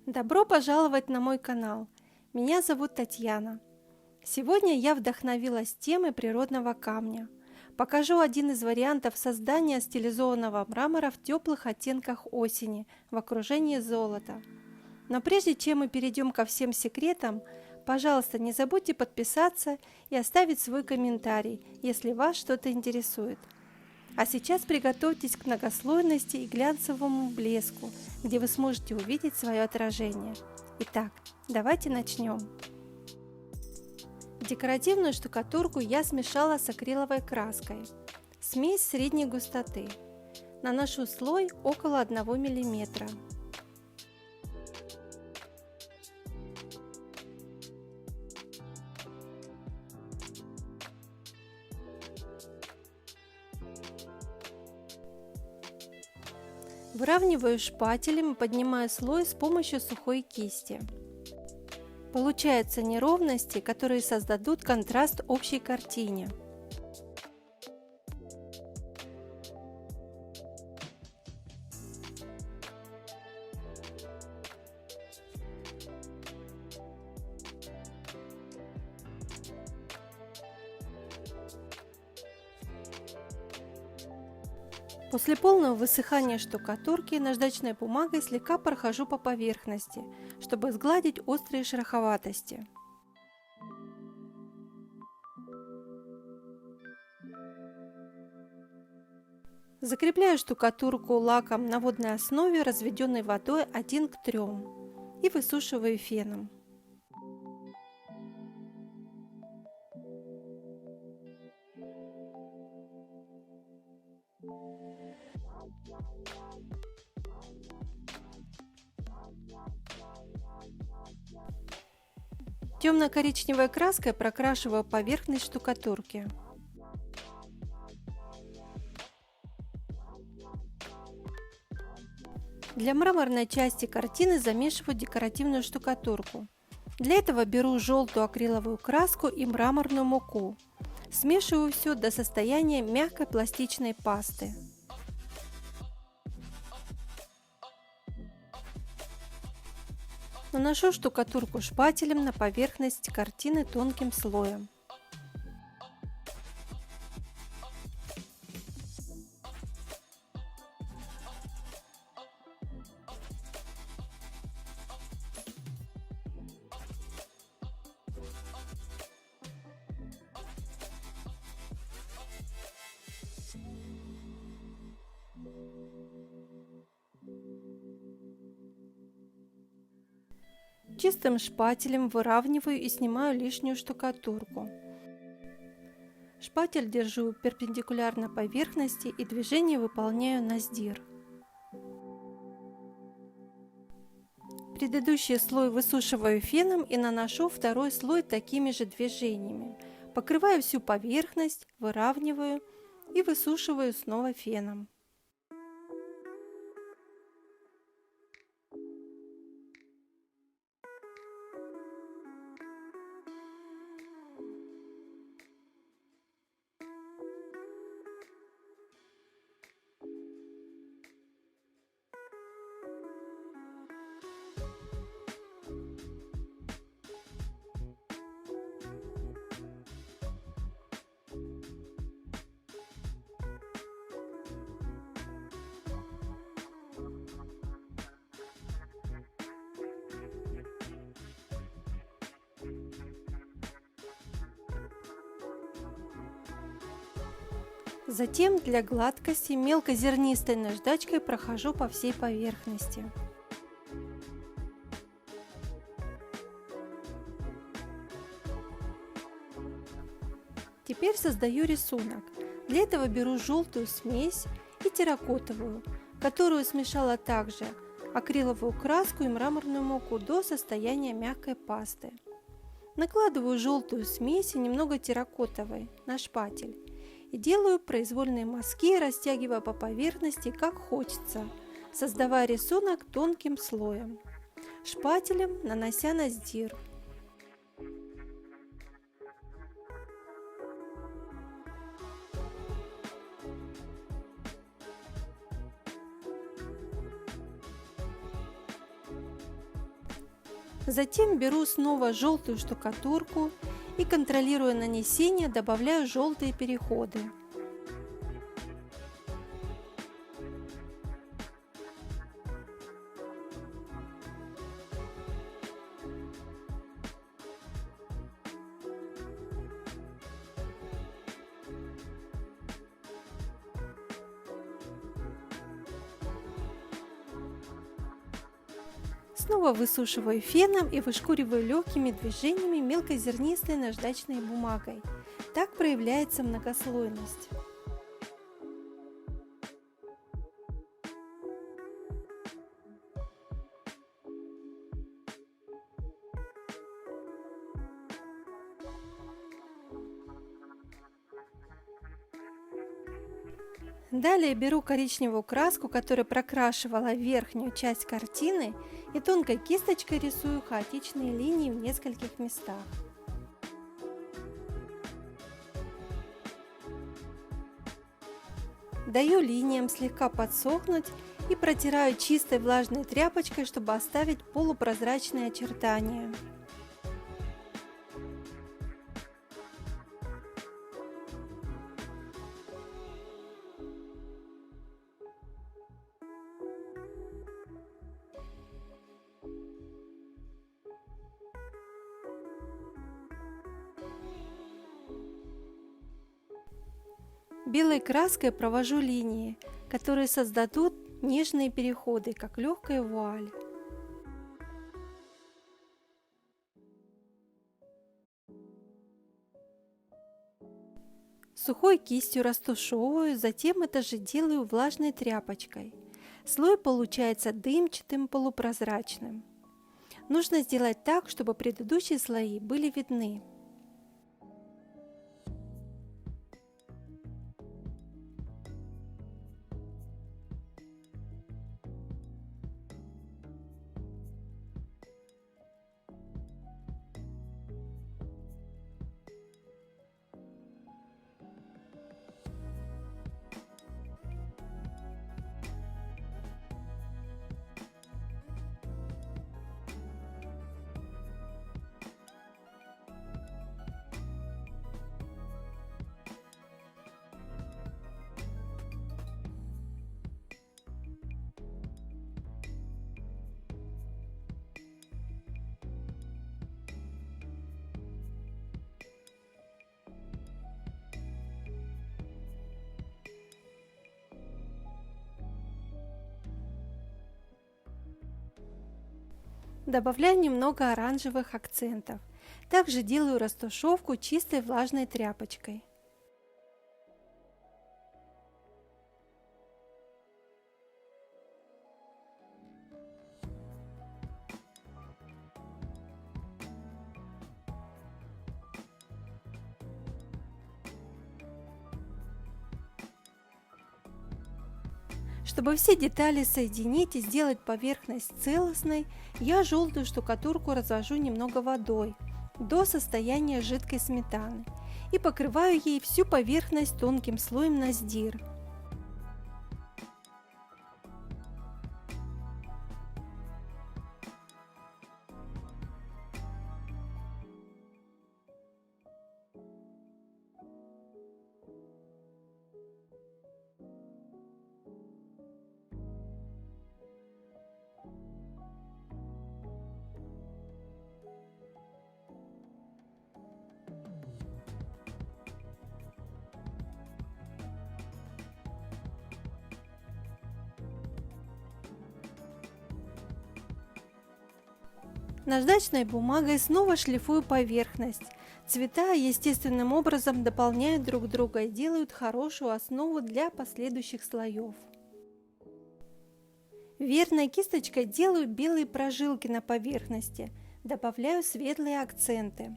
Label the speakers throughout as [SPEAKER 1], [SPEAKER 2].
[SPEAKER 1] Добро пожаловать на мой канал! Меня зовут Татьяна. Сегодня я вдохновилась темой природного камня. Покажу один из вариантов создания стилизованного мрамора в теплых оттенках осени в окружении золота. Но прежде чем мы перейдем ко всем секретам, пожалуйста, не забудьте подписаться и оставить свой комментарий, если вас что-то интересует. А сейчас приготовьтесь к многослойности и глянцевому блеску, где вы сможете увидеть свое отражение. Итак, давайте начнем. Декоративную штукатурку я смешала с акриловой краской. Смесь средней густоты. Наношу слой около 1 мм. Выравниваю шпателем и поднимаю слой с помощью сухой кисти. Получаются неровности, которые создадут контраст общей картине. После полного высыхания штукатурки наждачной бумагой слегка прохожу по поверхности, чтобы сгладить острые шероховатости. Закрепляю штукатурку лаком на водной основе, разведенной водой 1 к 3, и высушиваю феном. Темно-коричневой краской прокрашиваю поверхность штукатурки. Для мраморной части картины замешиваю декоративную штукатурку. Для этого беру желтую акриловую краску и мраморную муку. Смешиваю все до состояния мягкой пластичной пасты. Наношу штукатурку шпателем на поверхность картины тонким слоем. Чистым шпателем выравниваю и снимаю лишнюю штукатурку. Шпатель держу перпендикулярно поверхности и движение выполняю на сдир. Предыдущий слой высушиваю феном и наношу второй слой такими же движениями. Покрываю всю поверхность, выравниваю и высушиваю снова феном. Затем для гладкости мелкозернистой наждачкой прохожу по всей поверхности. Теперь создаю рисунок. Для этого беру желтую смесь и терракотовую, которую смешала также акриловую краску и мраморную муку до состояния мягкой пасты. Накладываю желтую смесь и немного терракотовой на шпатель. И делаю произвольные мазки, растягивая по поверхности как хочется, создавая рисунок тонким слоем, шпателем нанося на сдир. Затем беру снова желтую штукатурку и, контролируя нанесение, добавляю желтые переходы. Снова высушиваю феном и вышкуриваю легкими движениями мелкозернистой наждачной бумагой. Так проявляется многослойность. Далее беру коричневую краску, которая прокрашивала верхнюю часть картины, и тонкой кисточкой рисую хаотичные линии в нескольких местах. Даю линиям слегка подсохнуть и протираю чистой влажной тряпочкой, чтобы оставить полупрозрачные очертания. Белой краской провожу линии, которые создадут нежные переходы, как легкая вуаль. Сухой кистью растушевываю, затем это же делаю влажной тряпочкой. Слой получается дымчатым, полупрозрачным. Нужно сделать так, чтобы предыдущие слои были видны. Добавляю немного оранжевых акцентов. Также делаю растушевку чистой влажной тряпочкой. Чтобы все детали соединить и сделать поверхность целостной, я желтую штукатурку развожу немного водой до состояния жидкой сметаны и покрываю ей всю поверхность тонким слоем наздир. Наждачной бумагой снова шлифую поверхность. Цвета естественным образом дополняют друг друга и делают хорошую основу для последующих слоев. Верной кисточкой делаю белые прожилки на поверхности, добавляю светлые акценты,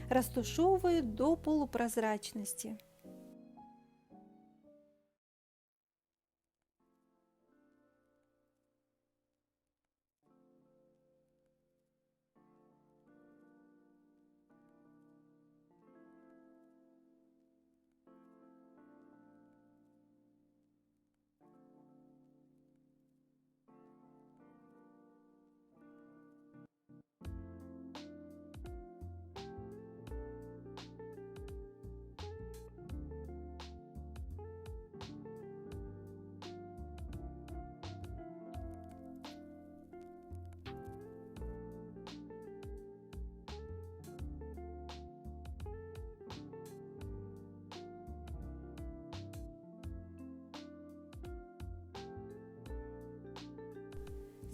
[SPEAKER 1] растушевываю до полупрозрачности.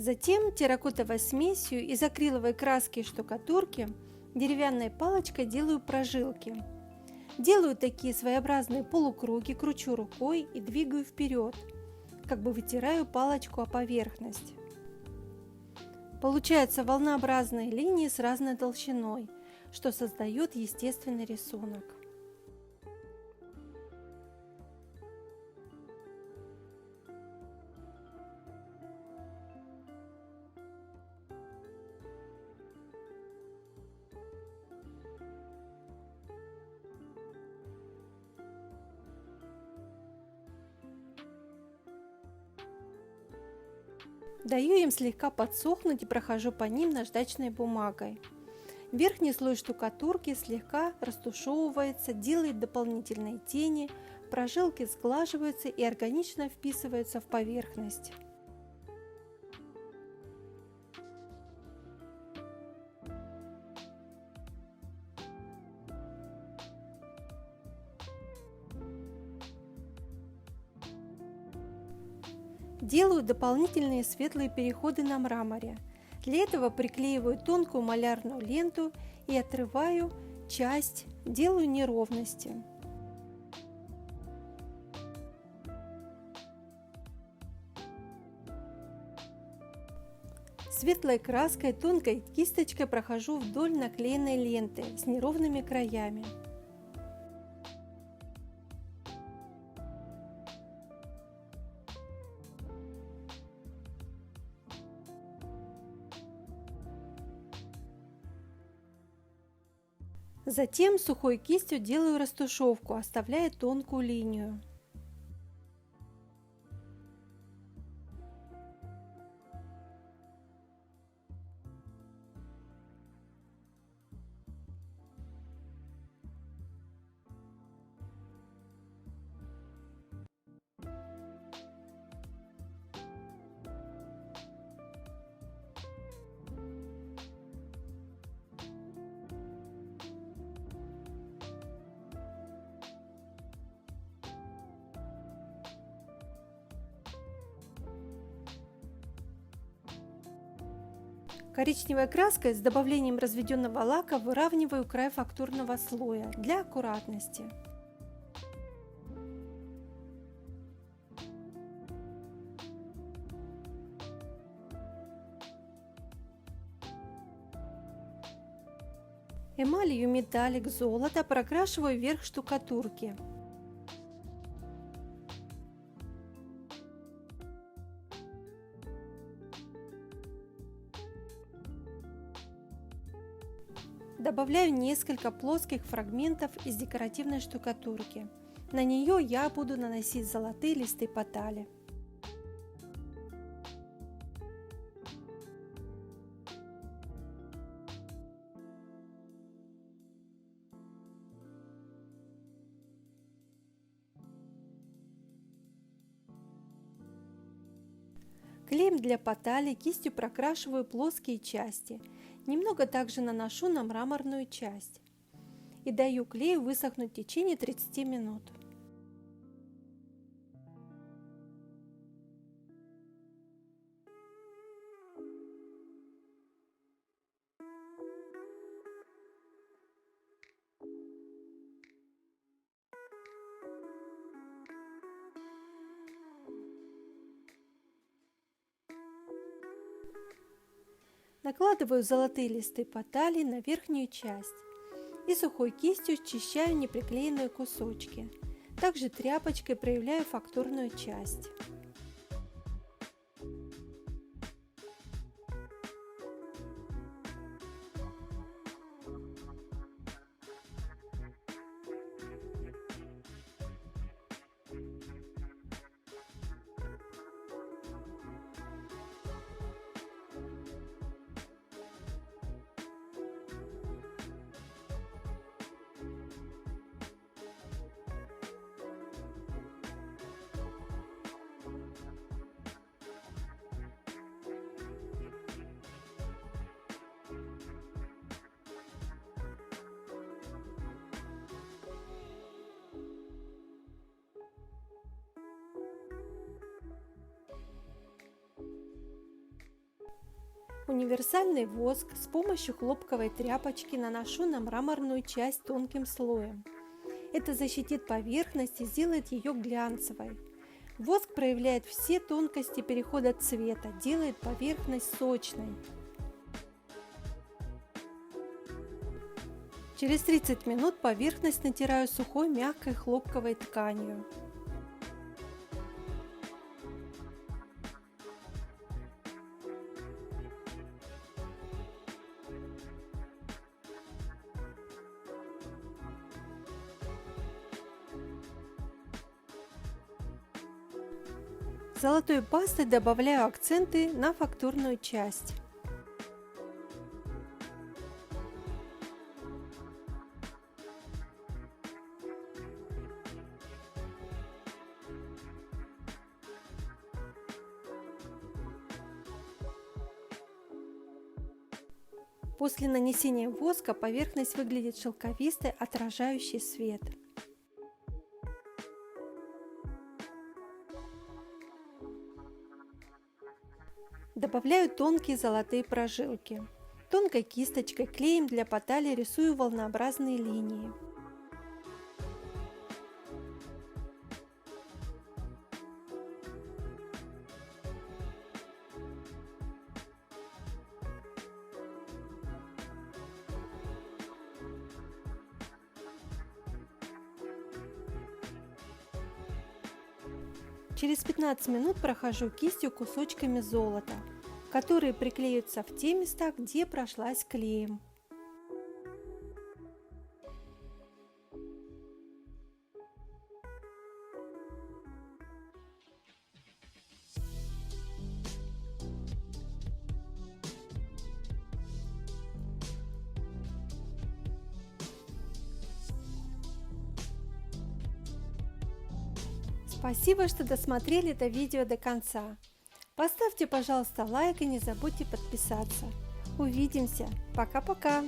[SPEAKER 1] Затем терракотовой смесью из акриловой краски и штукатурки деревянной палочкой делаю прожилки. Делаю такие своеобразные полукруги, кручу рукой и двигаю вперед, как бы вытираю палочку о поверхность. Получаются волнообразные линии с разной толщиной, что создает естественный рисунок. Даю им слегка подсохнуть и прохожу по ним наждачной бумагой. Верхний слой штукатурки слегка растушевывается, делает дополнительные тени, прожилки сглаживаются и органично вписываются в поверхность. Делаю дополнительные светлые переходы на мраморе. Для этого приклеиваю тонкую малярную ленту и отрываю часть, делаю неровности. Светлой краской тонкой кисточкой прохожу вдоль наклеенной ленты с неровными краями. Затем сухой кистью делаю растушевку, оставляя тонкую линию. Коричневой краской с добавлением разведенного лака выравниваю край фактурного слоя для аккуратности. Эмалью металлик золото прокрашиваю верх штукатурки. Добавляю несколько плоских фрагментов из декоративной штукатурки. На нее я буду наносить золотые листы паттали. Клеем для паттали кистью прокрашиваю плоские части. Немного также наношу на мраморную часть и даю клею высохнуть в течение 30 минут. Накладываю золотые листы паттали на верхнюю часть и сухой кистью счищаю неприклеенные кусочки. Также тряпочкой проявляю фактурную часть. Универсальный воск с помощью хлопковой тряпочки наношу на мраморную часть тонким слоем. Это защитит поверхность и сделает ее глянцевой. Воск проявляет все тонкости перехода цвета, делает поверхность сочной. Через 30 минут поверхность натираю сухой мягкой хлопковой тканью. Золотой пастой добавляю акценты на фактурную часть. После нанесения воска поверхность выглядит шелковистой, отражающей свет. Добавляю тонкие золотые прожилки. Тонкой кисточкой клеем для потали рисую волнообразные линии. Через 15 минут прохожу кистью кусочками золота, которые приклеются в те места, где прошлась клеем. Спасибо, что досмотрели это видео до конца. Поставьте, пожалуйста, лайк и не забудьте подписаться. Увидимся. Пока-пока.